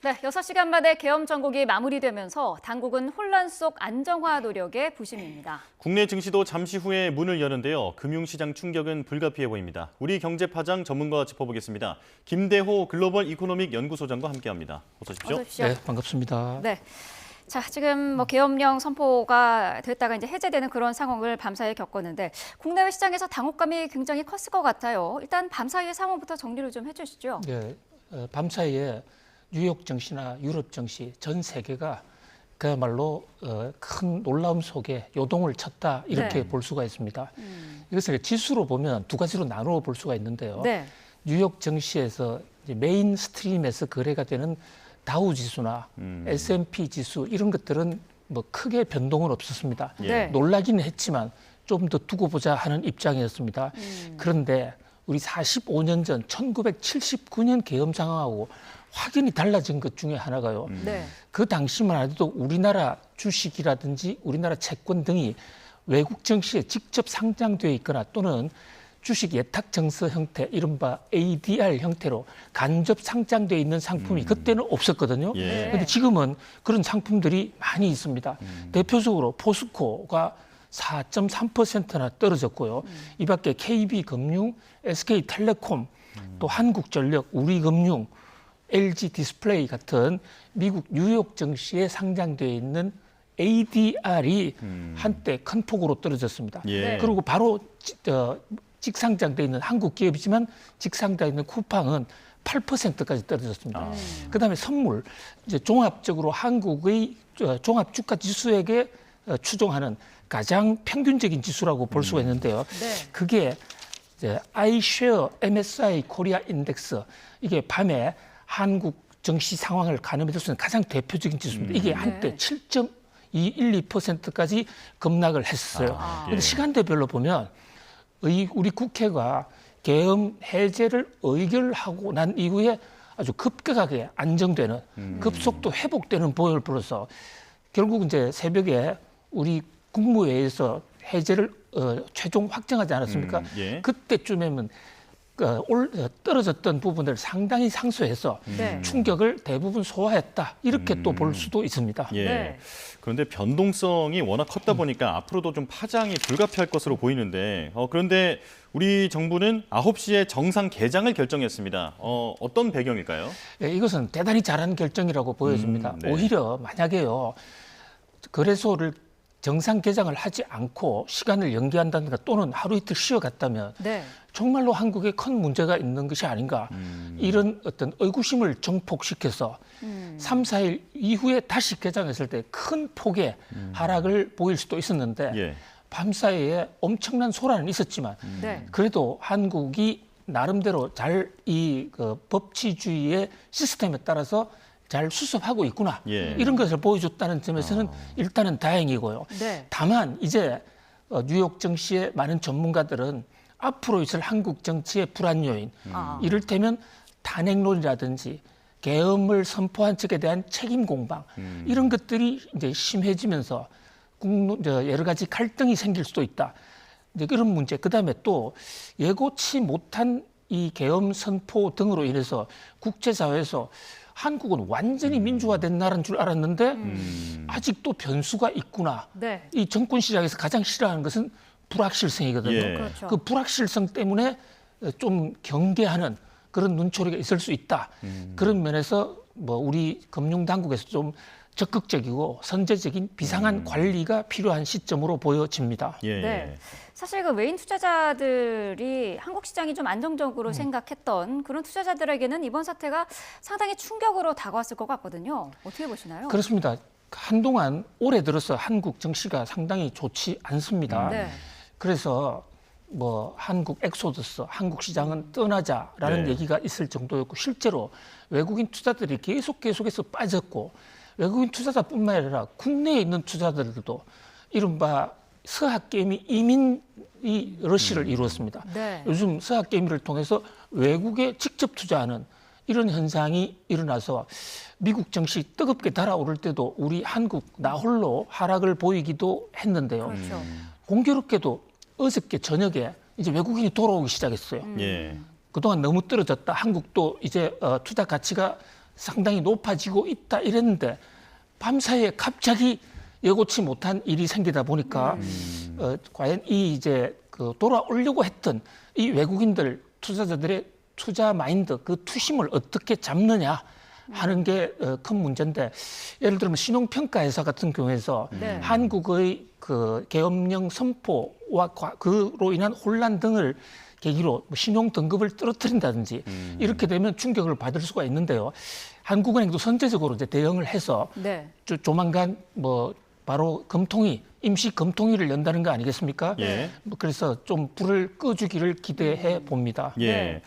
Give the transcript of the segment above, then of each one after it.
네, 6시간 만에 계엄 정국이 마무리되면서 당국은 혼란 속 안정화 노력에 부심입니다. 국내 증시도 잠시 후에 문을 여는데요. 금융시장 충격은 불가피해 보입니다. 우리 경제파장 전문가와 짚어보겠습니다. 김대호 글로벌 이코노믹 연구소장과 함께합니다. 어서 오십시오. 어서 오십시오. 네, 반갑습니다. 네. 자, 지금 계엄령 선포가 됐다가 이제 해제되는 그런 상황을 밤사이에 겪었는데 국내외 시장에서 당혹감이 굉장히 컸을 것 같아요. 일단 밤사이의 상황부터 정리를 좀 해주시죠. 네, 밤사이에 뉴욕 증시나 유럽 증시 전 세계가 그야말로 큰 놀라움 속에 요동을 쳤다 이렇게 네. 볼 수가 있습니다. 이것을 지수로 보면 두 가지로 나누어 볼 수가 있는데요. 네. 뉴욕 증시에서 이제 메인 스트림에서 거래가 되는 다우 지수나 S&P 지수 이런 것들은 뭐 크게 변동은 없었습니다. 네. 놀라기는 했지만 좀 더 두고 보자 하는 입장이었습니다. 그런데 우리 45년 전 1979년 계엄 상황하고 확연히 달라진 것 중에 하나가요. 네. 그 당시만 해도 우리나라 주식이라든지 우리나라 채권 등이 외국 증시에 직접 상장되어 있거나 또는 주식 예탁 증서 형태, 이른바 ADR 형태로 간접 상장되어 있는 상품이 그때는 없었거든요. 예. 그런데 지금은 그런 상품들이 많이 있습니다. 대표적으로 포스코가 4.3%나 떨어졌고요. 이 밖에 KB금융, SK텔레콤, 또 한국전력, 우리금융, LG 디스플레이 같은 미국 뉴욕 증시에 상장되어 있는 ADR이 한때 큰 폭으로 떨어졌습니다. 예. 그리고 바로 직상장되어 있는 한국 기업이지만 직상되어 있는 쿠팡은 8%까지 떨어졌습니다. 그다음에 선물, 이제 종합적으로 한국의 종합 주가 지수에게 추종하는 가장 평균적인 지수라고 볼 수가 있는데요. 네. 그게 이제 iShare MSI 코리아 인덱스, 이게 밤에 한국 증시 상황을 가늠해 줄 수 있는 가장 대표적인 지수입니다. 이게 한때 7.212%까지 급락을 했어요. 그런데 예. 시간대별로 보면 우리 국회가 계엄 해제를 의결하고 난 이후에 아주 급격하게 안정되는 급속도 회복되는 보여를 보여서 결국 이제 새벽에 우리 국무회의에서 해제를 최종 확정하지 않았습니까? 예. 그때쯤에는 떨어졌던 부분을 상당히 상쇄해서 네. 충격을 대부분 소화했다 이렇게 또 볼 수도 있습니다. 예. 네. 그런데 변동성이 워낙 컸다 보니까 앞으로도 좀 파장이 불가피할 것으로 보이는데 그런데 우리 정부는 9시에 정상 개장을 결정했습니다. 어떤 배경일까요? 예, 이것은 대단히 잘한 결정이라고 보여집니다. 네. 오히려 만약에요, 거래소를 정상 개장을 하지 않고 시간을 연기한다든가 또는 하루 이틀 쉬어갔다면 네. 정말로 한국에 큰 문제가 있는 것이 아닌가, 이런 어떤 의구심을 증폭시켜서 3, 4일 이후에 다시 개장했을 때 큰 폭의 하락을 보일 수도 있었는데 예. 밤사이에 엄청난 소란은 있었지만 네. 그래도 한국이 나름대로 잘 이 법치주의의 시스템에 따라서 잘 수습하고 있구나, 예. 이런 것을 보여줬다는 점에서는 일단은 다행이고요. 네. 다만 이제 뉴욕 증시의 많은 전문가들은 앞으로 있을 한국 정치의 불안 요인, 이를테면 탄핵론이라든지 계엄을 선포한 측에 대한 책임 공방, 이런 것들이 이제 심해지면서 여러 가지 갈등이 생길 수도 있다. 이제 그런 문제. 그다음에 또 예고치 못한 이 계엄 선포 등으로 인해서 국제사회에서 한국은 완전히 민주화된 나라인 줄 알았는데 아직도 변수가 있구나. 네. 이 정권 시장에서 가장 싫어하는 것은 불확실성이거든요. 예. 그렇죠. 그 불확실성 때문에 좀 경계하는 그런 눈초리가 있을 수 있다. 그런 면에서 뭐 우리 금융당국에서 좀 적극적이고 선제적인 비상한 관리가 필요한 시점으로 보여집니다. 예. 네. 사실 그 외인 투자자들이 한국 시장이 좀 안정적으로 생각했던 그런 투자자들에게는 이번 사태가 상당히 충격으로 다가왔을 것 같거든요. 어떻게 보시나요? 그렇습니다. 한동안 올해 들어서 한국 증시가 상당히 좋지 않습니다. 네. 그래서 뭐 한국 엑소더스, 한국 시장은 떠나자라는 네. 얘기가 있을 정도였고, 실제로 외국인 투자들이 계속해서 빠졌고, 외국인 투자자뿐만 아니라 국내에 있는 투자자들도 이른바 서학개미 이민이 러시를 이루었습니다. 네. 요즘 서학개미를 통해서 외국에 직접 투자하는 이런 현상이 일어나서 미국 증시 뜨겁게 달아오를 때도 우리 한국 나홀로 하락을 보이기도 했는데요. 그렇죠. 공교롭게도 어저께 저녁에 이제 외국인이 돌아오기 시작했어요. 예. 그동안 너무 떨어졌다. 한국도 이제 투자 가치가 상당히 높아지고 있다 이랬는데 밤사이에 갑자기 예고치 못한 일이 생기다 보니까 과연 이 이제 그 돌아오려고 했던 이 외국인들 투자자들의 투자 마인드 그 투심을 어떻게 잡느냐 하는 게 큰 문제인데 예를 들면 신용평가회사 같은 경우에서 네. 한국의 그 계엄령 선포와 그로 인한 혼란 등을 계기로 신용 등급을 떨어뜨린다든지 이렇게 되면 충격을 받을 수가 있는데요. 한국은행도 선제적으로 이제 대응을 해서 네. 조만간 뭐 바로 금통위 임시 금통위를 연다는 거 아니겠습니까? 예. 그래서 좀 불을 꺼주기를 기대해 봅니다. 예. 네.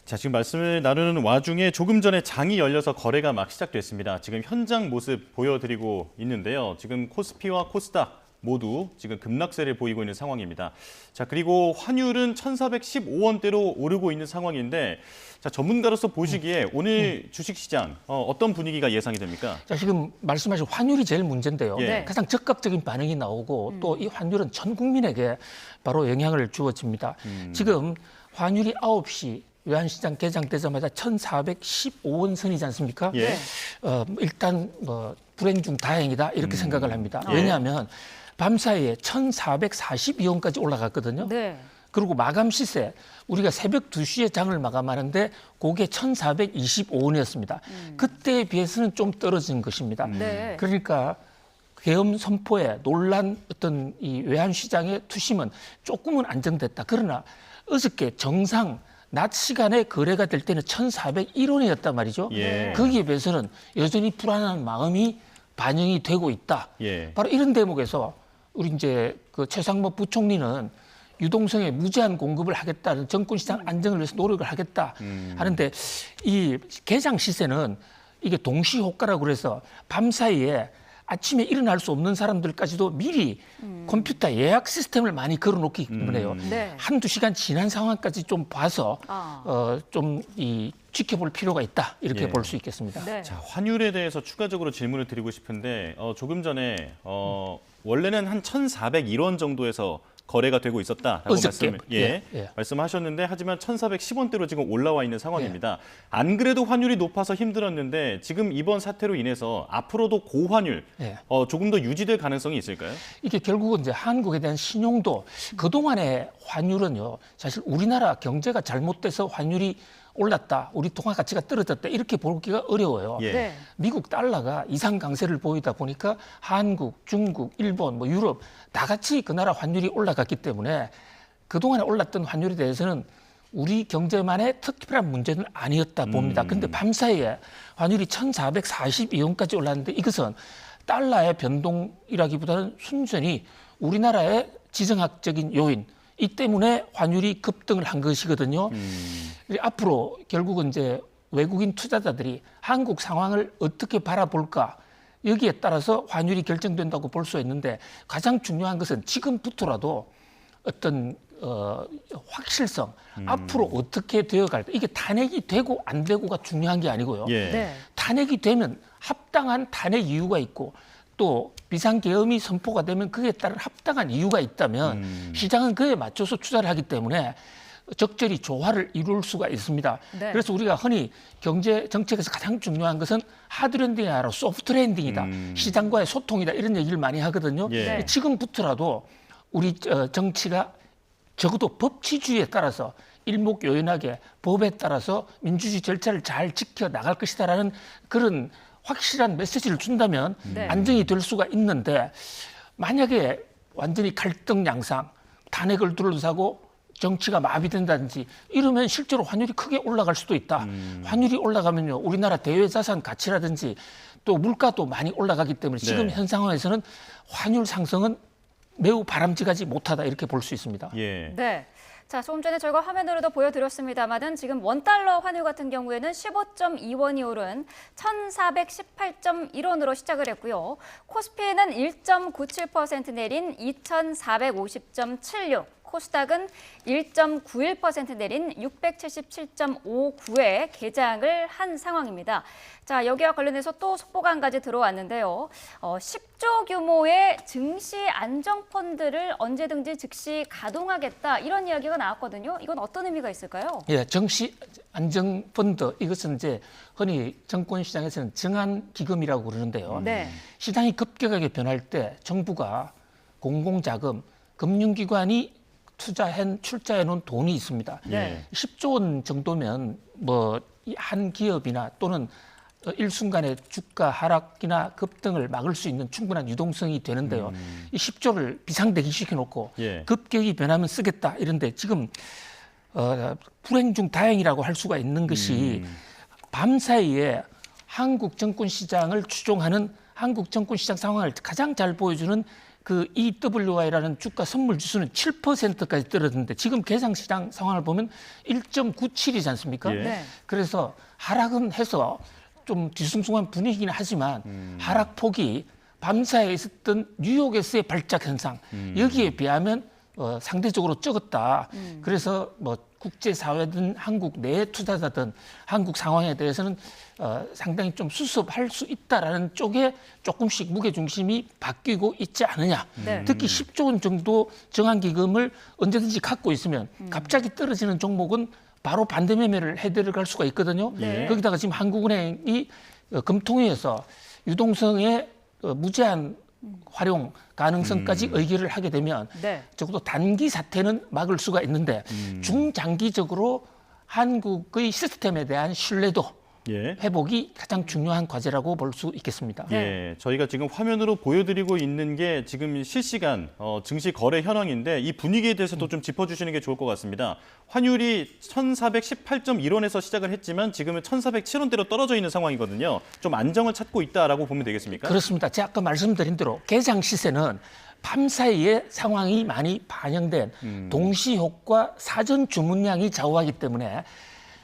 자, 지금 말씀을 나누는 와중에 조금 전에 장이 열려서 거래가 막 시작됐습니다. 지금 현장 모습 보여드리고 있는데요. 지금 코스피와 코스닥 모두 지금 급락세를 보이고 있는 상황입니다. 자, 그리고 환율은 1,415원대로 오르고 있는 상황인데 자, 전문가로서 보시기에 오늘 주식시장 어떤 분위기가 예상이 됩니까? 자, 지금 말씀하신 환율이 제일 문제인데요. 예. 가장 적극적인 반응이 나오고 또 이 환율은 전 국민에게 바로 영향을 주어집니다. 지금 환율이 9시 외환시장 개장되자마자 1,415원 선이지 않습니까? 예. 일단 뭐 불행 중 다행이다 이렇게 생각을 합니다. 예. 왜냐하면 밤사이에 1,442원까지 올라갔거든요. 네. 그리고 마감 시세 우리가 새벽 2시에 장을 마감하는데 그게 1,425원이었습니다. 그때에 비해서는 좀 떨어진 것입니다. 네. 그러니까 계엄 선포에 놀란 어떤 이 외환 시장의 투심은 조금은 안정됐다. 그러나 어저께 정상 낮 시간에 거래가 될 때는 1,401원이었단 말이죠. 예. 거기에 비해서는 여전히 불안한 마음이 반영이 되고 있다. 예. 바로 이런 대목에서 우리 이제 그 최상무 부총리는 유동성에 무제한 공급을 하겠다는 정권시장 안정을 위해서 노력을 하겠다 하는데 이 개장 시세는 이게 동시효과라고 그래서 밤사이에 아침에 일어날 수 없는 사람들까지도 미리 컴퓨터 예약 시스템을 많이 걸어놓기 때문에요. 네. 한두 시간 지난 상황까지 좀 봐서 좀 이 지켜볼 필요가 있다 이렇게 예. 볼 수 있겠습니다. 네. 자, 환율에 대해서 추가적으로 질문을 드리고 싶은데 조금 전에 원래는 한 1,401원 정도에서 거래가 되고 있었다라고 어저께. 말씀하셨는데 하지만 1,410원대로 지금 올라와 있는 상황입니다. 안 그래도 환율이 높아서 힘들었는데 지금 이번 사태로 인해서 앞으로도 고환율 예. 조금 더 유지될 가능성이 있을까요? 이게 결국은 이제 한국에 대한 신용도 그동안의 환율은요 사실 우리나라 경제가 잘못돼서 환율이 올랐다, 우리 통화 가치가 떨어졌다 이렇게 보기가 어려워요. 예. 네. 미국 달러가 이상 강세를 보이다 보니까 한국, 중국, 일본, 뭐 유럽 다 같이 그 나라 환율이 올라갔기 때문에 그동안에 올랐던 환율에 대해서는 우리 경제만의 특별한 문제는 아니었다 봅니다. 그런데 밤사이에 환율이 1,442원까지 올랐는데 이것은 달러의 변동이라기보다는 순전히 우리나라의 지정학적인 요인 이 때문에 환율이 급등을 한 것이거든요. 앞으로 결국은 이제 외국인 투자자들이 한국 상황을 어떻게 바라볼까 여기에 따라서 환율이 결정된다고 볼 수 있는데 가장 중요한 것은 지금부터라도 어떤 확실성 앞으로 어떻게 되어갈까 이게 탄핵이 되고 안 되고가 중요한 게 아니고요. 예. 네. 탄핵이 되면 합당한 탄핵 이유가 있고 또 비상계엄이 선포가 되면 그에 따른 합당한 이유가 있다면 시장은 그에 맞춰서 투자를 하기 때문에 적절히 조화를 이룰 수가 있습니다. 네. 그래서 우리가 흔히 경제 정책에서 가장 중요한 것은 하드 랜딩이 아니라 소프트 랜딩이다. 시장과의 소통이다. 이런 얘기를 많이 하거든요. 예. 네. 지금부터라도 우리 정치가 적어도 법치주의에 따라서 일목요연하게 법에 따라서 민주주의 절차를 잘 지켜 나갈 것이다라는 그런 확실한 메시지를 준다면 네. 안정이 될 수가 있는데 만약에 완전히 갈등 양상, 탄핵을 둘러싸고 정치가 마비된다든지 이러면 실제로 환율이 크게 올라갈 수도 있다. 환율이 올라가면요 우리나라 대외자산 가치라든지 또 물가도 많이 올라가기 때문에 지금 네. 현 상황에서는 환율 상승은 매우 바람직하지 못하다 이렇게 볼 수 있습니다. 예. 네. 자, 조금 전에 저희가 화면으로도 보여드렸습니다만은 지금 원달러 환율 같은 경우에는 15.2원이 오른 1,418.1원으로 시작을 했고요. 코스피는 1.97% 내린 2,450.76. 코스닥은 1.91% 내린 677.59에 개장을 한 상황입니다. 자, 여기와 관련해서 또 속보가 한 가지 들어왔는데요. 10조 규모의 증시 안정펀드를 언제든지 즉시 가동하겠다 이런 이야기가 나왔거든요. 이건 어떤 의미가 있을까요? 예, 증시 안정펀드 이것은 이제 흔히 정권시장에서는 정안기금이라고 그러는데요. 네. 시장이 급격하게 변할 때 정부가 공공자금, 금융기관이 출자해 놓은 돈이 있습니다. 네. 10조 원 정도면 뭐 한 기업이나 또는 일순간의 주가 하락이나 급등을 막을 수 있는 충분한 유동성이 되는데요. 이 10조를 비상대기시켜 놓고 예. 급격히 변하면 쓰겠다 이런데 지금 불행 중 다행이라고 할 수가 있는 것이 밤사이에 한국 정권 시장을 추종하는 한국 정권 시장 상황을 가장 잘 보여주는 그 EWI라는 주가 선물 지수는 7%까지 떨어졌는데 지금 개장 시장 상황을 보면 1.97이지 않습니까? 예. 네. 그래서 하락은 해서 좀 뒤숭숭한 분위기긴 하지만 하락폭이 밤사이에 있었던 뉴욕에서의 발작 현상 여기에 비하면 상대적으로 적었다. 그래서 뭐 국제사회든 한국 내 투자자든 한국 상황에 대해서는 상당히 좀 수습할 수 있다라는 쪽에 조금씩 무게중심이 바뀌고 있지 않느냐. 네. 특히 10조 원 정도 정한기금을 언제든지 갖고 있으면 갑자기 떨어지는 종목은 바로 반대 매매를 해들어갈 수가 있거든요. 네. 거기다가 지금 한국은행이 금통위에서 유동성의 무제한 활용 가능성까지 의결을 하게 되면 네. 적어도 단기 사태는 막을 수가 있는데 중장기적으로 한국의 시스템에 대한 신뢰도 예. 회복이 가장 중요한 과제라고 볼 수 있겠습니다. 예, 저희가 지금 화면으로 보여드리고 있는 게 지금 실시간 증시 거래 현황인데 이 분위기에 대해서도 좀 짚어주시는 게 좋을 것 같습니다. 환율이 1,418.1원에서 시작을 했지만 지금은 1,407원대로 떨어져 있는 상황이거든요. 좀 안정을 찾고 있다라고 보면 되겠습니까? 그렇습니다. 제가 아까 말씀드린 대로 개장 시세는 밤사이에 상황이 많이 반영된 동시효과 사전 주문량이 좌우하기 때문에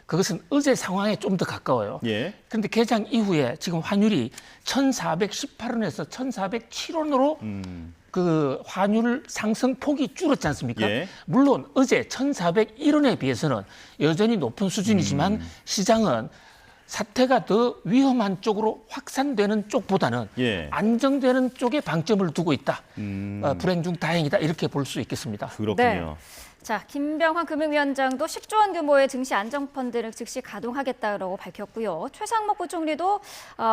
그것은 어제 상황에 좀 더 가까워요. 예. 그런데 개장 이후에 지금 환율이 1,418원에서 1,407원으로 그 환율 상승폭이 줄었지 않습니까? 예. 물론 어제 1,401원에 비해서는 여전히 높은 수준이지만 시장은 사태가 더 위험한 쪽으로 확산되는 쪽보다는 예. 안정되는 쪽에 방점을 두고 있다. 불행 중 다행이다. 이렇게 볼 수 있겠습니다. 그렇군요. 자, 김병환 금융위원장도 10조 원 규모의 증시 안정펀드를 즉시 가동하겠다고 밝혔고요. 최상목 부총리도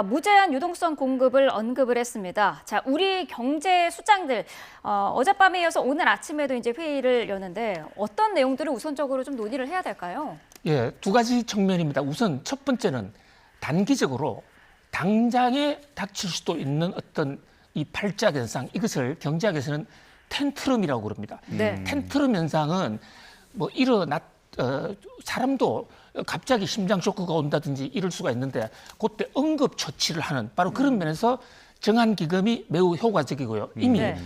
무제한 유동성 공급을 언급을 했습니다. 자, 우리 경제 수장들 어젯밤에 이어서 오늘 아침에도 이제 회의를 여는데 어떤 내용들을 우선적으로 좀 논의를 해야 될까요? 예, 두 가지 측면입니다. 우선 첫 번째는 단기적으로 당장에 닥칠 수도 있는 어떤 이 발작 현상, 이것을 경제학에서는 텐트럼이라고 그럽니다. 네. 텐트럼 현상은 뭐 사람도 갑자기 심장 쇼크가 온다든지 이럴 수가 있는데 그때 응급 처치를 하는 바로 그런 면에서 정한기금이 매우 효과적이고요. 이미 네.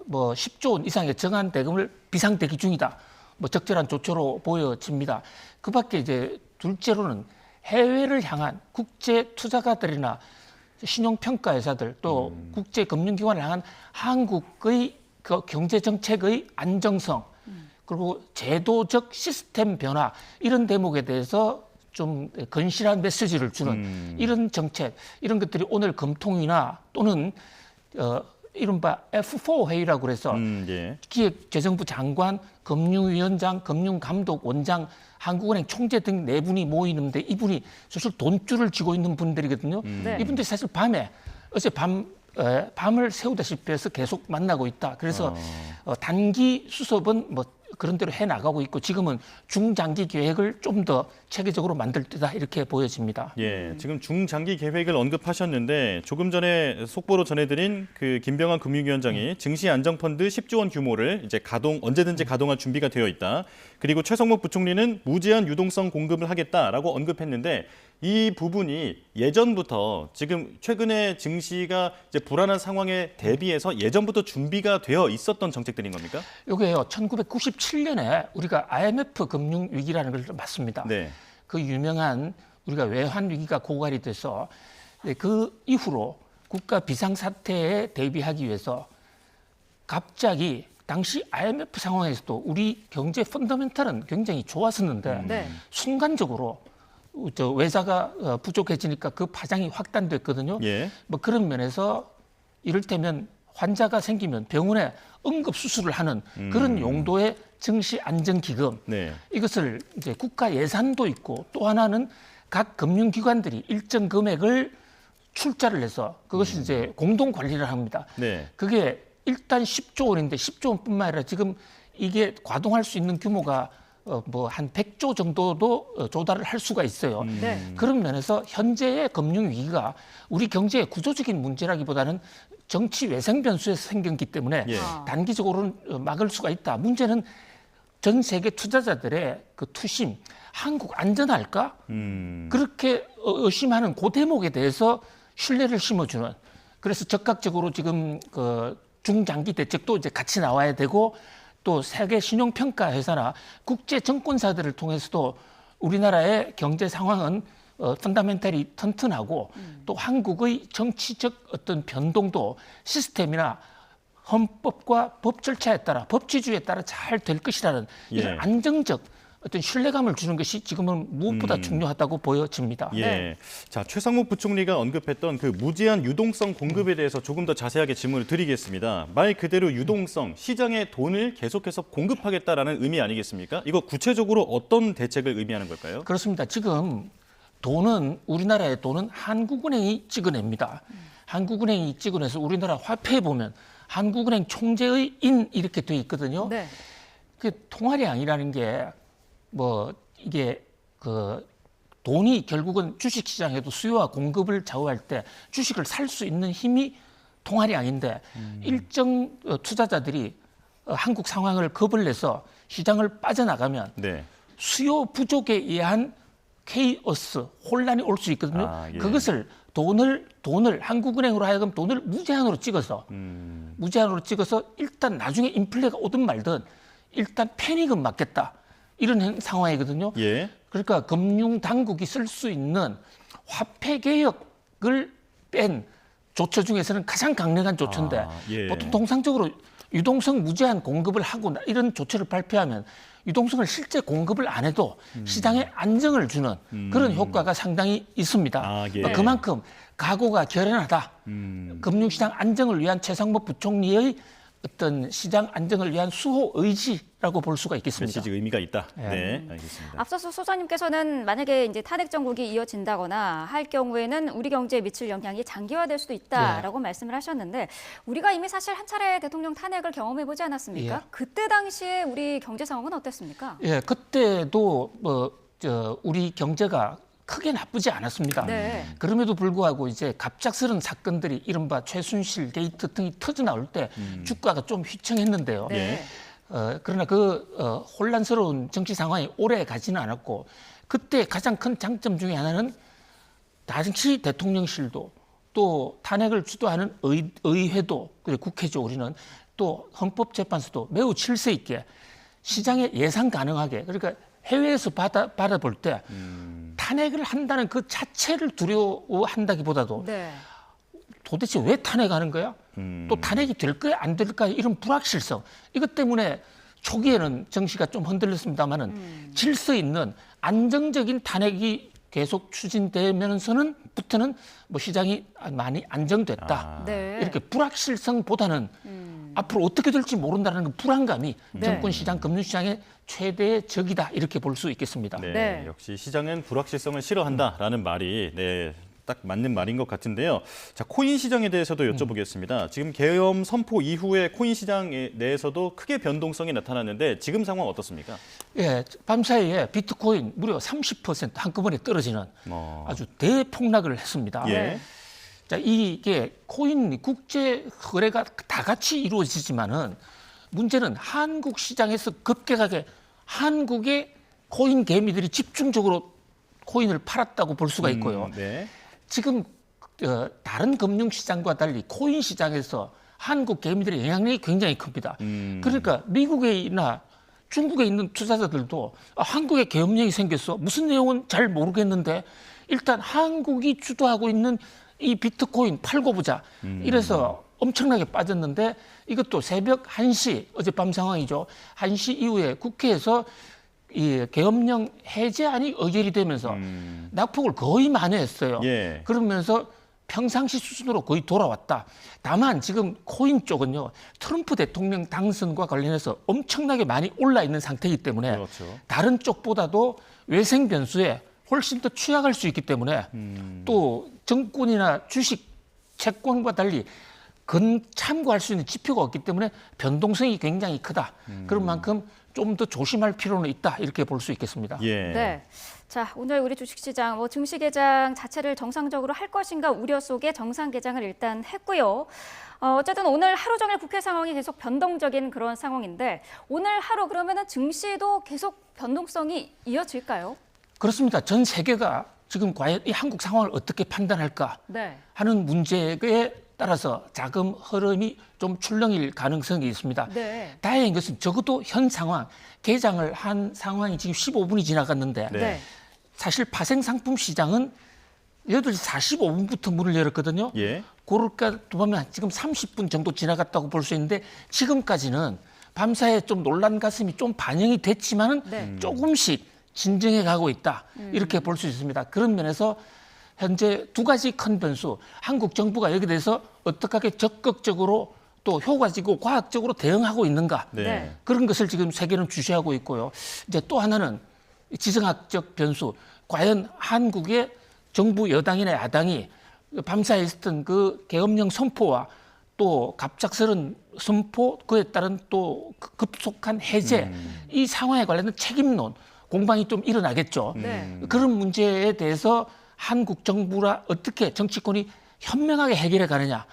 뭐 10조 원 이상의 정한 대금을 비상대기 중이다. 뭐 적절한 조처로 보여집니다. 그밖에 이제 둘째로는 해외를 향한 국제 투자가들이나 신용평가회사들 또 국제금융기관을 향한 한국의 그 경제정책의 안정성 그리고 제도적 시스템 변화 이런 대목에 대해서 좀 건실한 메시지를 주는 이런 정책 이런 것들이 오늘 금통위나 또는 이른바 F4 회의라고 그래서 예. 기획재정부 장관, 금융위원장, 금융감독원장, 한국은행 총재 등 네 분이 모이는데 이분이 사실 돈줄을 쥐고 있는 분들이거든요. 네. 이분들이 사실 어제 밤을 새우다시피 해서 계속 만나고 있다. 그래서 단기 수습은 뭐 그런 대로 해 나가고 있고 지금은 중장기 계획을 좀 더 체계적으로 만들 때다 이렇게 보여집니다. 예, 지금 중장기 계획을 언급하셨는데 조금 전에 속보로 전해드린 그 김병환 금융위원장이 증시 안정펀드 10조 원 규모를 이제 언제든지 가동할 준비가 되어 있다. 그리고 최성목 부총리는 무제한 유동성 공급을 하겠다라고 언급했는데 이 부분이 예전부터 지금 최근에 증시가 이제 불안한 상황에 대비해서 예전부터 준비가 되어 있었던 정책들인 겁니까? 이게요, 1997년에 우리가 IMF 금융 위기라는 걸 맞습니다. 네. 그 유명한 우리가 외환 위기가 고갈이 돼서 그 이후로 국가 비상사태에 대비하기 위해서 갑자기 당시 IMF 상황에서도 우리 경제 펀더멘탈은 굉장히 좋았었는데 네. 순간적으로 외자가 부족해지니까 그 파장이 확단됐거든요. 예. 뭐 그런 면에서 이를테면 환자가 생기면 병원에 응급 수술을 하는 그런 용도의 증시 안정기금 네. 이것을 이제 국가 예산도 있고 또 하나는 각 금융기관들이 일정 금액을 출자를 해서 그것이 이제 공동 관리를 합니다. 네. 그게 일단 10조 원인데 10조 원뿐만 아니라 지금 이게 과동할 수 있는 규모가 뭐 한 100조 정도도 조달을 할 수가 있어요. 네. 그런 면에서 현재의 금융 위기가 우리 경제의 구조적인 문제라기보다는 정치 외생 변수에서 생겼기 때문에 예. 단기적으로는 막을 수가 있다. 문제는 전 세계 투자자들의 그 투심, 한국 안전할까? 그렇게 의심하는 그 대목에 대해서 신뢰를 심어주는. 그래서 적극적으로 지금 그 중장기 대책도 이제 같이 나와야 되고 또 세계 신용평가 회사나 국제 정권사들을 통해서도 우리나라의 경제 상황은 펀더멘탈이 튼튼하고 또 한국의 정치적 어떤 변동도 시스템이나 헌법과 법 절차에 따라 법치주의에 따라 잘 될 것이라는 이런 예. 안정적 어떤 신뢰감을 주는 것이 지금은 무엇보다 중요하다고 보여집니다. 예. 네. 자, 최상목 부총리가 언급했던 그 무제한 유동성 공급에 대해서 조금 더 자세하게 질문을 드리겠습니다. 말 그대로 유동성, 시장에 돈을 계속해서 공급하겠다라는 의미 아니겠습니까? 이거 구체적으로 어떤 대책을 의미하는 걸까요? 그렇습니다. 지금 돈은 우리나라의 돈은 한국은행이 찍어냅니다. 한국은행이 찍어내서 우리나라 화폐에 보면 한국은행 총재의 인 이렇게 돼 있거든요. 네. 그 통화량이라는 게 뭐 이게 그 돈이 결국은 주식시장에도 수요와 공급을 좌우할 때 주식을 살 수 있는 힘이 통화량인데 일정 투자자들이 한국 상황을 겁을 내서 시장을 빠져나가면 네. 수요 부족에 의한 케이오스, 혼란이 올 수 있거든요. 아, 예. 그것을 돈을 한국은행으로 하여금 돈을 무제한으로 찍어서 일단 나중에 인플레가 오든 말든 일단 패닉은 맞겠다. 이런 상황이거든요. 예. 그러니까 금융 당국이 쓸 수 있는 화폐 개혁을 뺀 조처 중에서는 가장 강력한 조처인데 아, 예. 보통 통상적으로 유동성 무제한 공급을 하고 이런 조처를 발표하면 유동성을 실제 공급을 안 해도 시장에 안정을 주는 그런 효과가 상당히 있습니다. 아, 예. 그만큼 각오가 결연하다. 금융시장 안정을 위한 최상목 부총리의 어떤 시장 안정을 위한 수호 의지라고 볼 수가 있겠습니다. 메시지 의미가 있다. 예. 네, 알겠습니다. 앞서서 소장님께서는 만약에 이제 탄핵 정국이 이어진다거나 할 경우에는 우리 경제에 미칠 영향이 장기화될 수도 있다라고 말씀을 하셨는데 우리가 이미 사실 한 차례 대통령 탄핵을 경험해 보지 않았습니까? 예. 그때 당시에 우리 경제 상황은 어땠습니까? 예, 그때도 우리 경제가 크게 나쁘지 않았습니다. 네. 그럼에도 불구하고 이제 갑작스러운 사건들이 이른바 최순실 게이트 등이 터져 나올 때 주가가 좀 휘청했는데요. 네. 그러나 혼란스러운 정치 상황이 오래 가지는 않았고 그때 가장 큰 장점 중에 하나는 당시 대통령실도 또 탄핵을 주도하는 의회도 그리고 국회죠 우리는 또 헌법재판소도 매우 질서 있게 시장에 예상 가능하게 그러니까 해외에서 받아볼 때 탄핵을 한다는 그 자체를 두려워한다기보다도 네. 도대체 왜 탄핵하는 거야? 또 탄핵이 될 거야 안 될 거야 이런 불확실성 이것 때문에 초기에는 정시가 좀 흔들렸습니다만은 질서 있는 안정적인 탄핵이 계속 추진되면서는 부터는 뭐 시장이 많이 안정됐다. 네. 이렇게 불확실성보다는 앞으로 어떻게 될지 모른다는 그 불안감이 네. 정권시장, 금융시장의 최대의 적이다 이렇게 볼 수 있겠습니다. 네, 네. 역시 시장은 불확실성을 싫어한다라는 말이 딱 맞는 말인 것 같은데요. 자, 코인 시장에 대해서도 여쭤보겠습니다. 지금 계엄 선포 이후에 코인 시장 내에서도 크게 변동성이 나타났는데 지금 상황 어떻습니까? 예, 밤사이에 비트코인 무려 30% 한꺼번에 떨어지는 아주 대폭락을 했습니다. 예. 자, 이게 코인 국제 거래가 다 같이 이루어지지만은 문제는 한국 시장에서 급격하게 한국의 코인 개미들이 집중적으로 코인을 팔았다고 볼 수가 있고요. 네. 지금 다른 금융시장과 달리 코인 시장에서 한국 개미들의 영향력이 굉장히 큽니다. 그러니까 미국이나 중국에 있는 투자자들도 한국에 계엄령이 생겼어. 무슨 내용은 잘 모르겠는데 일단 한국이 주도하고 있는 이 비트코인 팔고 보자. 이래서 엄청나게 빠졌는데 이것도 새벽 1시 어젯밤 상황이죠. 1시 이후에 국회에서 이 계엄령 해제안이 의결이 되면서 낙폭을 거의 만회했어요. 예. 그러면서 평상시 수준으로 거의 돌아왔다. 다만 지금 코인 쪽은요. 트럼프 대통령 당선과 관련해서 엄청나게 많이 올라 있는 상태이기 때문에 그렇죠. 다른 쪽보다도 외생 변수에 훨씬 더 취약할 수 있기 때문에 또 정권이나 주식, 채권과 달리 참고할 수 있는 지표가 없기 때문에 변동성이 굉장히 크다. 그런 만큼 좀 더 조심할 필요는 있다. 이렇게 볼 수 있겠습니다. 예. 네. 자, 오늘 우리 주식시장 증시 개장 자체를 정상적으로 할 것인가 우려 속에 정상 개장을 일단 했고요. 어쨌든 오늘 하루 종일 국회 상황이 계속 변동적인 그런 상황인데 오늘 하루 그러면은 증시도 계속 변동성이 이어질까요? 그렇습니다. 전 세계가 지금 과연 이 한국 상황을 어떻게 판단할까 네. 하는 문제에 따라서 자금 흐름이 좀 출렁일 가능성이 있습니다. 네. 다행인 것은 적어도 현 상황, 개장을 한 상황이 지금 15분이 지나갔는데 네. 사실 파생 상품 시장은 8시 45분부터 문을 열었거든요. 예. 그럴까 보면 지금 30분 정도 지나갔다고 볼 수 있는데 지금까지는 밤사이에 좀 놀란 가슴이 좀 반영이 됐지만은 네. 조금씩 진정해 가고 있다. 이렇게 볼 수 있습니다. 그런 면에서 현재 두 가지 큰 변수, 한국 정부가 여기에 대해서 어떻게 적극적으로 또 효과적이고 과학적으로 대응하고 있는가. 네. 그런 것을 지금 세계는 주시하고 있고요. 이제 또 하나는 지정학적 변수. 과연 한국의 정부 여당이나 야당이 밤사이에 있었던 그 계엄령 선포와 또 갑작스런 선포, 그에 따른 또 급속한 해제, 이 상황에 관련된 책임론, 공방이 좀 일어나겠죠. 네. 그런 문제에 대해서 한국 정부라 어떻게 정치권이 현명하게 해결해 가느냐.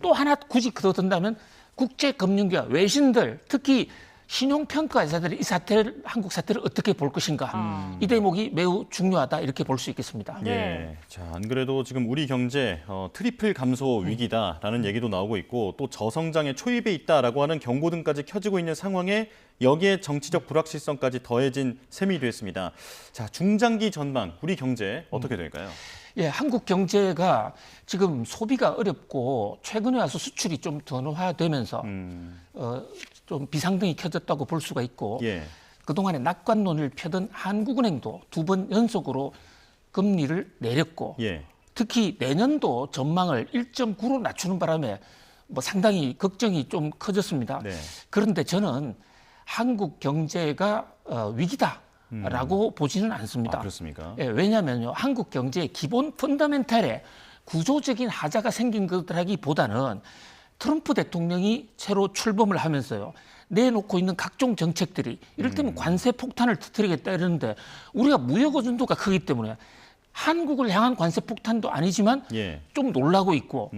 또 하나 굳이 더 든다면 국제금융기관, 외신들, 특히 신용평가회사들이 이 사태를, 한국 사태를 어떻게 볼 것인가. 이 대목이 매우 중요하다 이렇게 볼 수 있겠습니다. 네. 예. 자, 안 그래도 지금 우리 경제 트리플 감소 위기다라는 얘기도 나오고 있고 또 저성장의 초입에 있다라고 하는 경고등까지 켜지고 있는 상황에 여기에 정치적 불확실성까지 더해진 셈이 됐습니다. 자, 중장기 전망 우리 경제 어떻게 될까요? 예, 한국 경제가 지금 소비가 어렵고 최근에 와서 수출이 좀 둔화되면서 좀 비상등이 켜졌다고 볼 수가 있고 예. 그동안에 낙관론을 펴던 한국은행도 2번 연속으로 금리를 내렸고 예. 특히 내년도 전망을 1.9로 낮추는 바람에 뭐 상당히 걱정이 좀 커졌습니다. 네. 그런데 저는 한국 경제가 위기다라고 보지는 않습니다. 아, 그렇습니까? 예, 왜냐하면요, 한국 경제의 기본 펀더멘탈에 구조적인 하자가 생긴 것이라기보다는 트럼프 대통령이 새로 출범을 하면서요, 내놓고 있는 각종 정책들이 이를테면 관세 폭탄을 터뜨리겠다 이러는데 우리가 무역 의존도가 크기 때문에 한국을 향한 관세 폭탄도 아니지만 예. 좀 놀라고 있고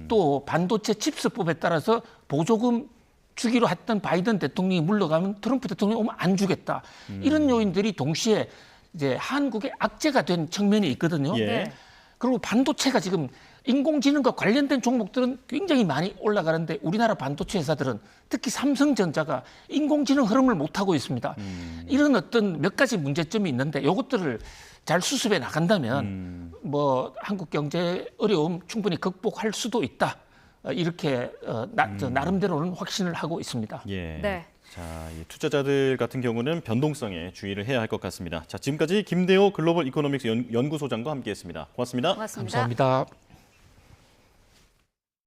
또 반도체 칩스법에 따라서 보조금 주기로 했던 바이든 대통령이 물러가면 트럼프 대통령이 오면 안 주겠다. 이런 요인들이 동시에 이제 한국의 악재가 된 측면이 있거든요. 예. 네. 그리고 반도체가 지금 인공지능과 관련된 종목들은 굉장히 많이 올라가는데 우리나라 반도체 회사들은 특히 삼성전자가 인공지능 흐름을 못하고 있습니다. 이런 어떤 몇 가지 문제점이 있는데 이것들을 잘 수습해 나간다면 뭐 한국 경제 어려움 충분히 극복할 수도 있다. 이렇게 나름대로는 확신을 하고 있습니다. 예. 네. 자, 이 투자자들 같은 경우는 변동성에 주의를 해야 할 것 같습니다. 자, 지금까지 김대호 글로벌 이코노믹스 연구소장과 함께했습니다. 고맙습니다. 고맙습니다. 감사합니다.